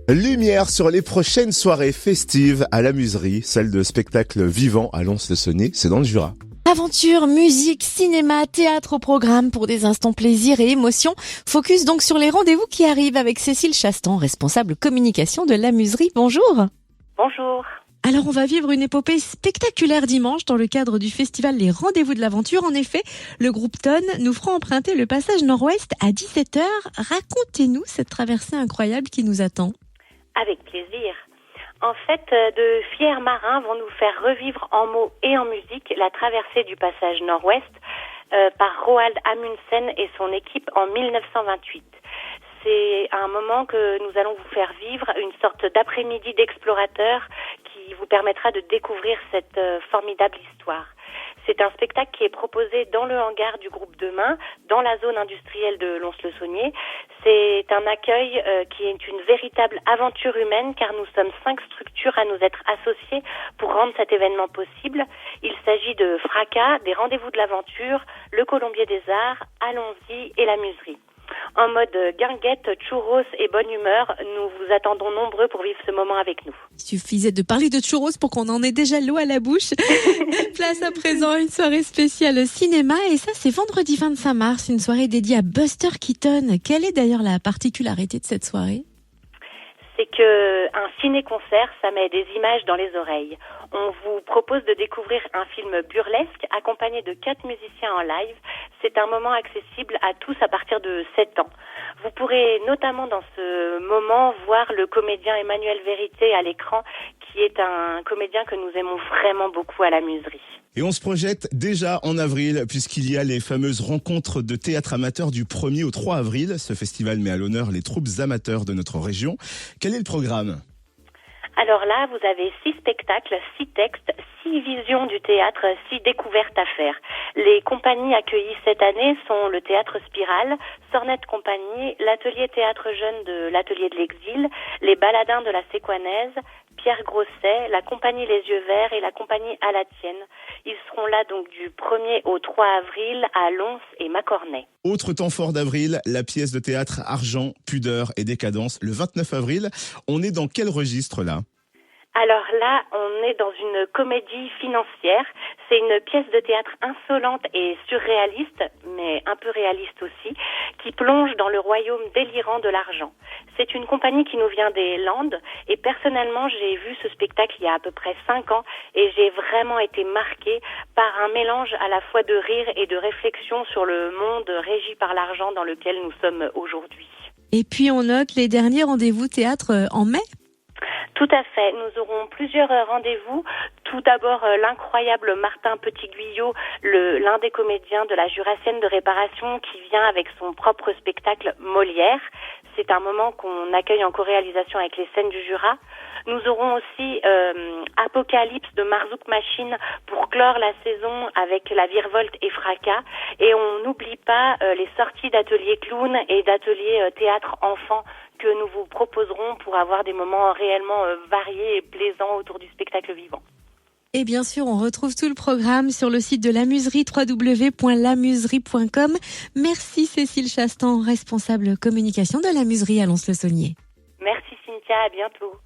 Lumière sur les prochaines soirées festives à la Muserie, celle de spectacle vivant à Lons-le-Saunier, c'est dans le Jura. Aventure, musique, cinéma, théâtre au programme pour des instants plaisir et émotion. Focus donc sur les rendez-vous qui arrivent avec Cécile Chastan, responsable communication de la Muserie. Bonjour. Bonjour. Alors on va vivre une épopée spectaculaire dimanche dans le cadre du festival Les Rendez-vous de l'Aventure. En effet, le groupe Tonne nous fera emprunter le passage nord-ouest à 17h. Racontez-nous cette traversée incroyable qui nous attend. Avec plaisir. En fait, de fiers marins vont nous faire revivre en mots et en musique la traversée du passage nord-ouest par Roald Amundsen et son équipe en 1928. C'est un moment que nous allons vous faire vivre, une sorte d'après-midi d'explorateur qui vous permettra de découvrir cette formidable histoire. C'est un spectacle qui est proposé dans le hangar du groupe Demain, dans la zone industrielle de Lons-le-Saunier. C'est un accueil qui est une véritable aventure humaine car nous sommes 5 structures à nous être associées pour rendre cet événement possible. Il s'agit de Fracas, des Rendez-vous de l'Aventure, le Colombier des Arts, Allons-y et la Muserie. En mode guinguette, churros et bonne humeur, nous vous attendons nombreux pour vivre ce moment avec nous. Il suffisait de parler de churros pour qu'on en ait déjà l'eau à la bouche. Place à présent une soirée spéciale cinéma et ça c'est vendredi 25 mars, une soirée dédiée à Buster Keaton. Quelle est d'ailleurs la particularité de cette soirée ? C'est qu'un ciné-concert, ça met des images dans les oreilles. On vous propose de découvrir un film burlesque accompagné de 4 musiciens en live. C'est un moment accessible à tous à partir de 7 ans. Vous pourrez notamment dans ce moment voir le comédien Emmanuel Vérité à l'écran, qui est un comédien que nous aimons vraiment beaucoup à la Muserie. Et on se projette déjà en avril, puisqu'il y a les fameuses rencontres de théâtre amateur du 1er au 3 avril. Ce festival met à l'honneur les troupes amateurs de notre région. Quel est le programme ? Alors là, vous avez 6 spectacles, 6 textes, 6 visions du théâtre, 6 découvertes à faire. Les compagnies accueillies cette année sont le Théâtre Spirale, Sornette Compagnie, l'Atelier Théâtre Jeune de l'Atelier de l'Exil, les Baladins de la Séquanaise, Pierre Grosset, la Compagnie Les Yeux Verts et la Compagnie À la Tienne. Ils seront là donc du 1er au 3 avril à Lons et Macornay. Autre temps fort d'avril, la pièce de théâtre Argent, Pudeur et Décadence, le 29 avril. On est dans quel registre là ? Alors là, on est dans une comédie financière. C'est une pièce de théâtre insolente et surréaliste, mais un peu réaliste aussi, qui plonge dans le royaume délirant de l'argent. C'est une compagnie qui nous vient des Landes et personnellement, j'ai vu ce spectacle il y a à peu près 5 ans et j'ai vraiment été marquée par un mélange à la fois de rire et de réflexion sur le monde régi par l'argent dans lequel nous sommes aujourd'hui. Et puis on note les derniers rendez-vous théâtre en mai ? Tout à fait. Nous aurons plusieurs rendez-vous. Tout d'abord, l'incroyable Martin Petit-Guyot, l'un des comédiens de la Jurassienne de Réparation qui vient avec son propre spectacle Molière. C'est un moment qu'on accueille en co-réalisation avec les scènes du Jura. Nous aurons aussi Apocalypse de Marzouk Machine pour clore la saison avec la Virevolte et Fracas. Et on n'oublie pas les sorties d'ateliers clown et d'ateliers théâtre enfant que nous vous proposerons pour avoir des moments réellement variés et plaisants autour du spectacle vivant. Et bien sûr, on retrouve tout le programme sur le site de la Muserie, www.lamuserie.com. Merci Cécile Chastan, responsable communication de la Muserie à Lons-le-Saunier. Merci Cynthia, à bientôt.